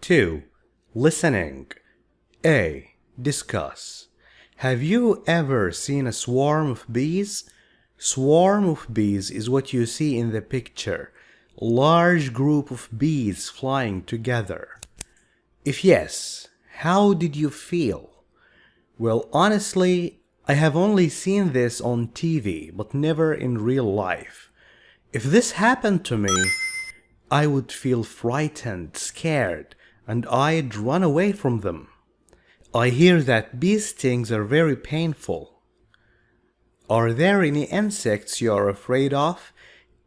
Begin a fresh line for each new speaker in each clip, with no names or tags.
2. Listening. A. Discuss. Have you ever seen a swarm of bees? Swarm of bees is what you see in the picture. Large group of bees flying together. If yes, how did you feel? Well, honestly, I have only seen this on TV, but never in real life. If this happened to me, I would feel frightened, scared, and I'd run away from them. I hear that bee stings are very painful. Are there any insects you are afraid of?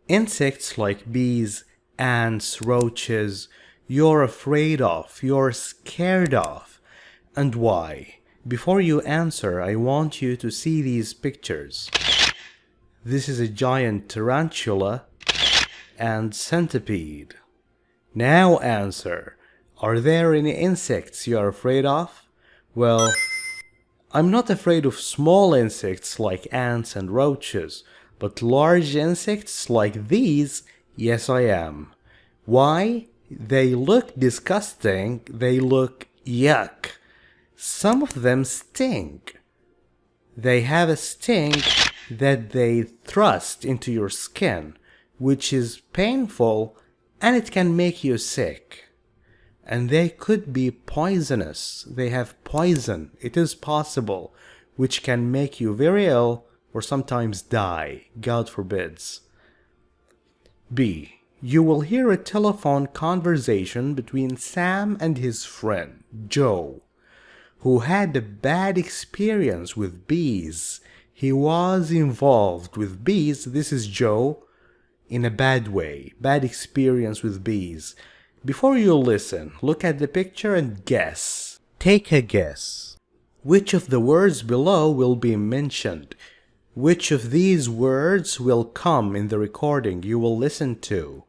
Insects like bees, ants, roaches, you're afraid of, you're scared of. And why? Before you answer, I want you to see these pictures. This is a giant tarantula and centipede. Now answer. Are there any insects you are afraid of? Well, I'm not afraid of small insects like ants and roaches, but large insects like these, yes I am. Why? They look disgusting, they look yuck. Some of them stink. They have a sting that they thrust into your skin, which is painful and it can make you sick. And they could be poisonous. They have poison. It is possible, which can make you very ill or sometimes die. God forbids. B. You will hear a telephone conversation between Sam and his friend, Joe, who had a bad experience with bees. He was involved with bees. This is Joe in a bad way. Bad experience with bees. Before you listen, look at the picture and guess. Take a guess. Which of the words below will be mentioned? Which of these words will come in the recording you will listen to?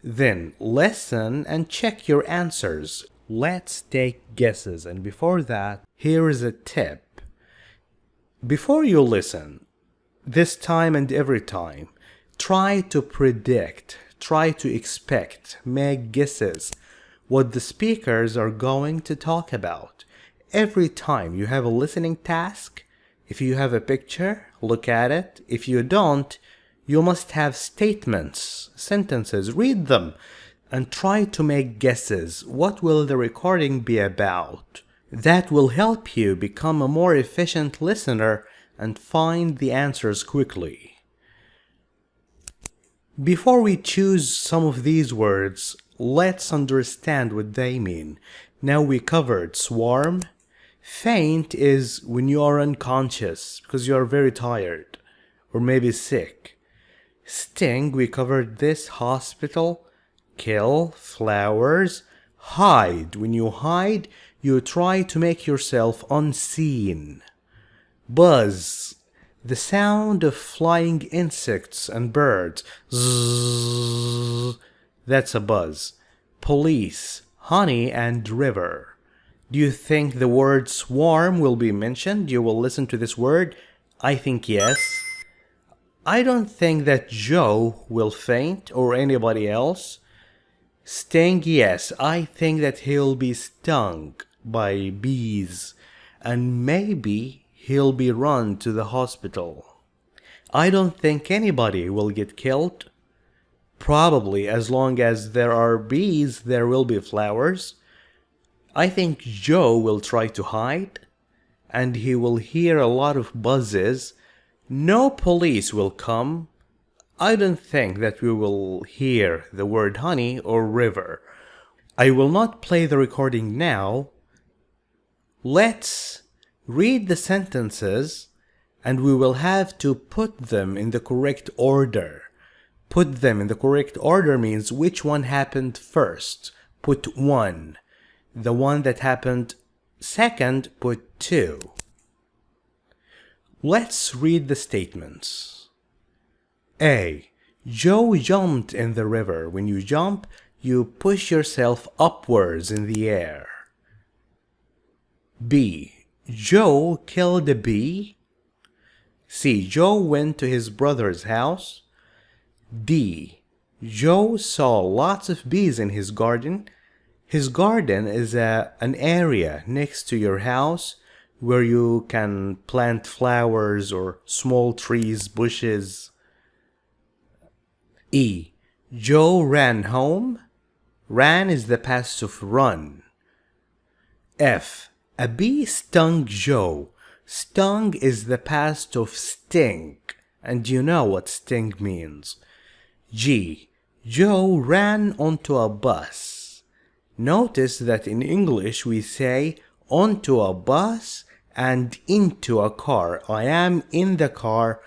Then listen and check your answers. Let's take guesses, and before that, here is a tip. Before you listen, this time and every time, try to predict, try to expect, make guesses what the speakers are going to talk about. Every time you have a listening task, if you have a picture, look at it. If you don't, you must have statements, sentences, read them, and try to make guesses. What will the recording be about? That will help you become a more efficient listener and find the answers quickly. Before we choose some of these words, let's understand what they mean. Now we covered swarm. Faint is when you are unconscious because you are very tired or maybe sick. Sting, we covered this, hospital. Kill, flowers. Hide, when you hide, you try to make yourself unseen. Buzz, the sound of flying insects and birds. Zzz, that's a buzz. Police, honey and river. Do you think the word swarm will be mentioned? You will listen to this word? I think yes. I don't think that Joe will faint or anybody else. Sting, yes. I think that he'll be stung by bees and maybe he'll be run to the hospital. I don't think anybody will get killed. Probably, as long as there are bees, there will be flowers. I think Joe will try to hide and he will hear a lot of buzzes. No police will come. I don't think that we will hear the word honey or river. I will not play the recording now. Let's read the sentences and we will have to put them in the correct order. Put them in the correct order means which one happened first. Put 1. The one that happened second, put 2. Let's read the statements. A. Joe jumped in the river. When you jump, you push yourself upwards in the air. B. Joe killed a bee. C. Joe went to his brother's house. D. Joe saw lots of bees in his garden. His garden is an area next to your house where you can plant flowers or small trees, bushes. E. Joe ran home. Ran is the past of run. F. A bee stung Joe. Stung is the past of sting, and you know what sting means. G. Joe ran onto a bus. Notice that in English we say onto a bus and into a car. I am in the car.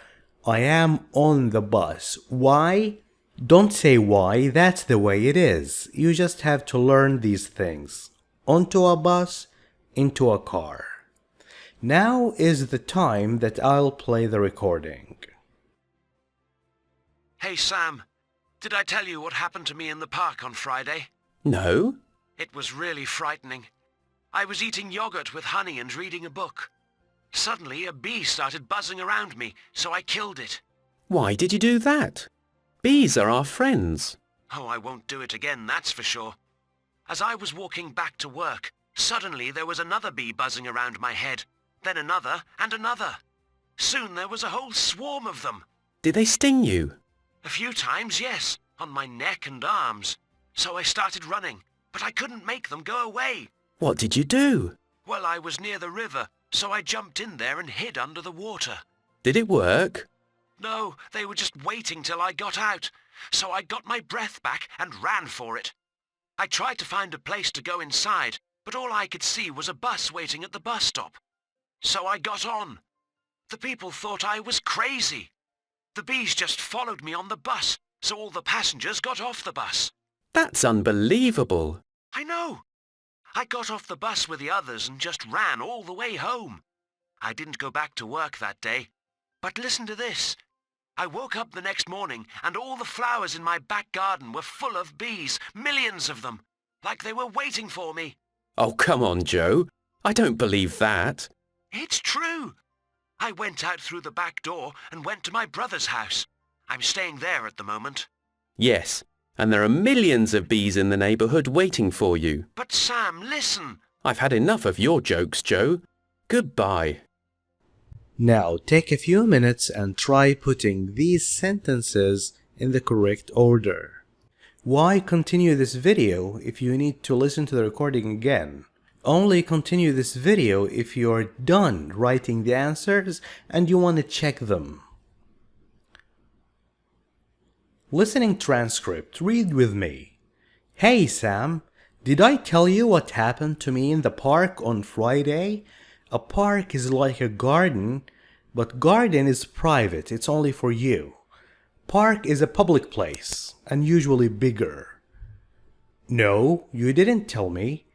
I am on the bus. Why? Don't say why, that's the way it is. You just have to learn these things. Onto a bus, into a car. Now is the time that I'll play the recording.
Hey Sam, did I tell you what happened to me in the park on Friday?
No?
It was really frightening. I was eating yogurt with honey and reading a book. Suddenly a bee started buzzing around me, so I killed it.
Why did you do that? Bees are our friends.
Oh, I won't do it again, that's for sure. As I was walking back to work, suddenly there was another bee buzzing around my head, then another and another. Soon there was a whole swarm of them.
Did they sting you?
A few times, yes, on my neck and arms. So I started running, but I couldn't make them go away.
What did you do?
Well, I was near the river, so I jumped in there and hid under the water.
Did it work?
No, they were just waiting till I got out, so I got my breath back and ran for it. I tried to find a place to go inside, but all I could see was a bus waiting at the bus stop. So I got on. The people thought I was crazy. The bees just followed me on the bus, so all the passengers got off the bus.
That's unbelievable.
I know. I got off the bus with the others and just ran all the way home. I didn't go back to work that day. But listen to this. I woke up the next morning and all the flowers in my back garden were full of bees, millions of them, like they were waiting for me.
Oh, come on, Joe. I don't believe that.
It's true. I went out through the back door and went to my brother's house. I'm staying there at the moment.
Yes, and there are millions of bees in the neighbourhood waiting for you.
But Sam, listen.
I've had enough of your jokes, Joe. Goodbye.
Now take a few minutes and try putting these sentences in the correct order. Why continue this video if you need to listen to the recording again? Only continue this video if you are done writing the answers and you want to check them. Listening transcript, read with me. Hey Sam, did I tell you what happened to me in the park on Friday? A park is like a garden, but garden is private, it's only for you. Park is a public place, and usually bigger. No, you didn't tell me.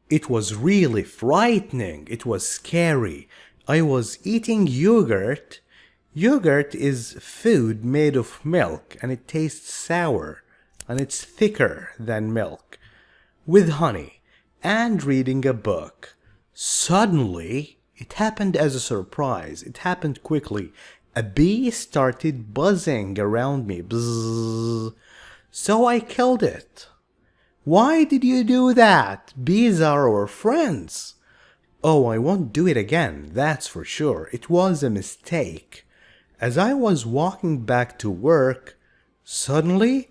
It was really frightening, it was scary. I was eating yogurt. Yogurt is food made of milk, and it tastes sour, and it's thicker than milk, with honey, and reading a book. Suddenly, it happened as a surprise. It happened quickly. A bee started buzzing around me. Bzzz. So I killed it. Why did you do that? Bees are our friends. Oh, I won't do it again, that's for sure. It was a mistake. As I was walking back to work, suddenly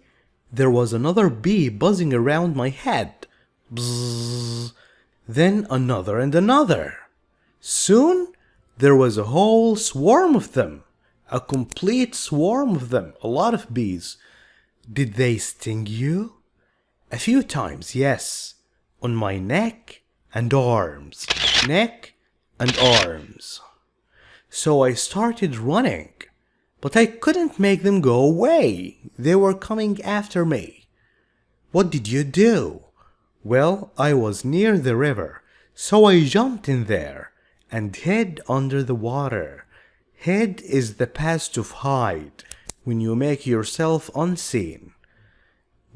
there was another bee buzzing around my head. Bzzz. Then another and another. Soon there was a whole swarm of them. A complete swarm of them. A lot of bees. Did they sting you? A few times, yes. On my neck and arms. Neck and arms. So I started running. But I couldn't make them go away. They were coming after me. What did you do? Well, I was near the river, so I jumped in there and hid under the water. Hid is the past of hide, when you make yourself unseen.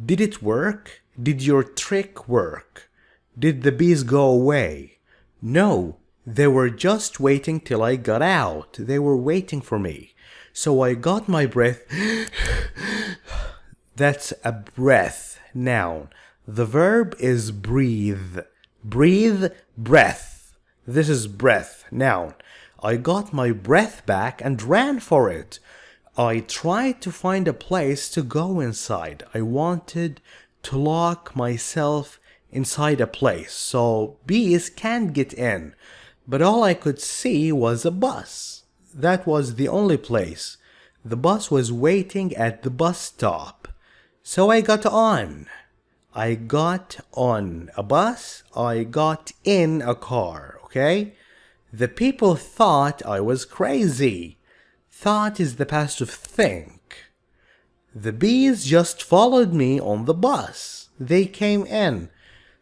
Did it work? Did your trick work? Did the bees go away? No, they were just waiting till I got out. They were waiting for me. So I got my breath. That's a breath, noun. The verb is breathe. Breathe, breath. This is breath, noun. I got my breath back and ran for it. I tried to find a place to go inside. I wanted to lock myself inside a place so bees can't get in. But all I could see was a bus. That was the only place. The bus was waiting at the bus stop. So I got on. I got on a bus. I got in a car, okay? The people thought I was crazy. Thought is the past of think. The bees just followed me on the bus. They came in.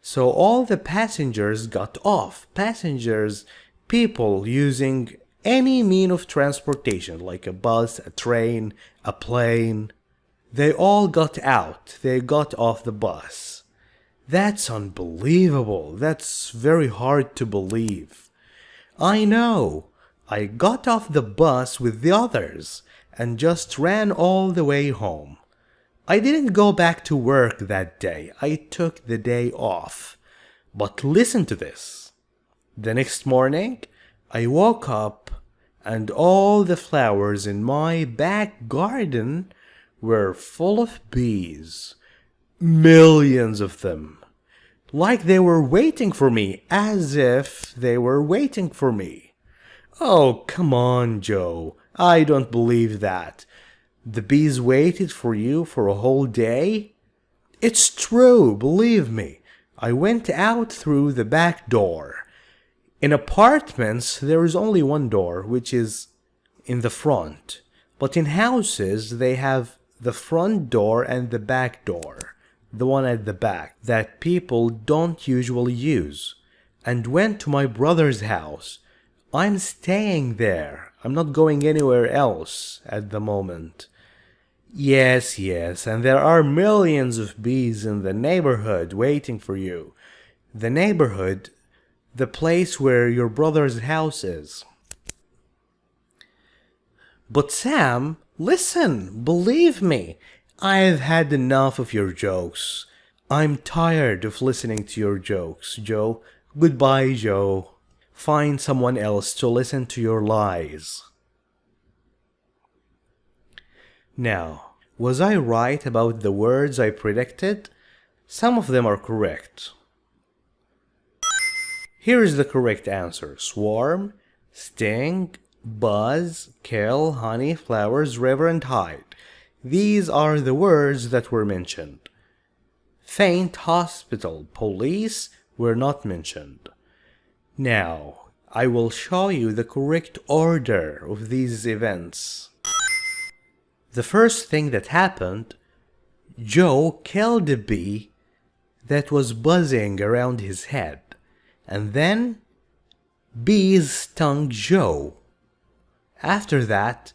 So all the passengers got off. Passengers, people using any mean of transportation, like a bus, a train, a plane. They all got out. They got off the bus. That's unbelievable. That's very hard to believe. I know. I got off the bus with the others and just ran all the way home. I didn't go back to work that day. I took the day off. But listen to this. The next morning, I woke up and all the flowers in my back garden were full of bees. Millions of them. Like they were waiting for me, as if they were waiting for me. Oh, come on, Joe. I don't believe that. The bees waited for you for a whole day? It's true, believe me. I went out through the back door. In apartments, there is only one door, which is in the front. But in houses, they have the front door and the back door, the one at the back, that people don't usually use. And went to my brother's house. I'm staying there. I'm not going anywhere else at the moment. Yes, and there are millions of bees in the neighborhood waiting for you. The neighborhood, the place where your brother's house is. But Sam, listen, believe me, I've had enough of your jokes. I'm tired of listening to your jokes, Joe. Goodbye, Joe. Find someone else to listen to your lies. Now, was I right about the words I predicted? Some of them are correct. Here is the correct answer. Swarm, sting, buzz, kill, honey, flowers, river, and hide. These are the words that were mentioned. Faint, hospital, police were not mentioned. Now, I will show you the correct order of these events. The first thing that happened, Joe killed a bee that was buzzing around his head, and then bees stung Joe. After that,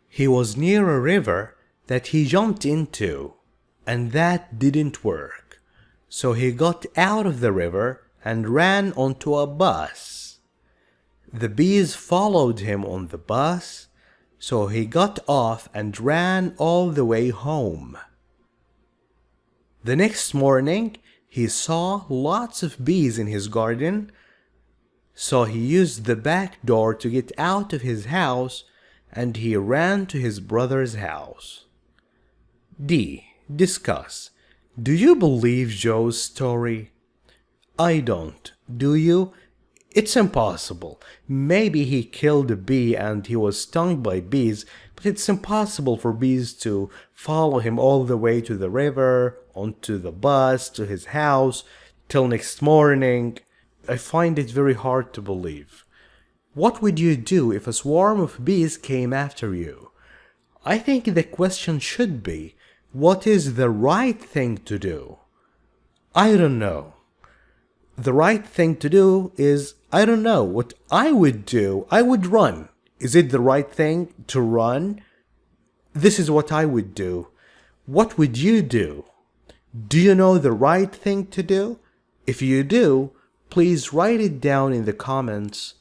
he was near a river that he jumped into, and that didn't work. So he got out of the river and ran onto a bus. The bees followed him on the bus, so he got off and ran all the way home. The next morning, he saw lots of bees in his garden, so he used the back door to get out of his house and he ran to his brother's house. D. Discuss. Do you believe Joe's story? I don't. Do you? It's impossible. Maybe he killed a bee and he was stung by bees, but it's impossible for bees to follow him all the way to the river, onto the bus, to his house, till next morning. I find it very hard to believe. What would you do if a swarm of bees came after you? I think the question should be, what is the right thing to do? I don't know. The right thing to do is, I don't know. What I would do, I would run. Is it the right thing to run? This is what I would do. What would you do? Do you know the right thing to do? If you do, please write it down in the comments.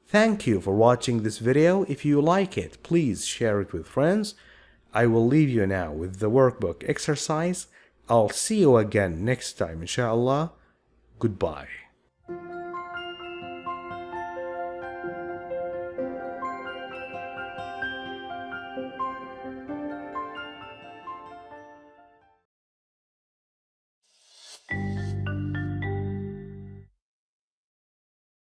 Thank you for watching this video. If you like it, please share it with friends. I will leave you now with the workbook exercise I'll see you again next time, inshallah. Goodbye.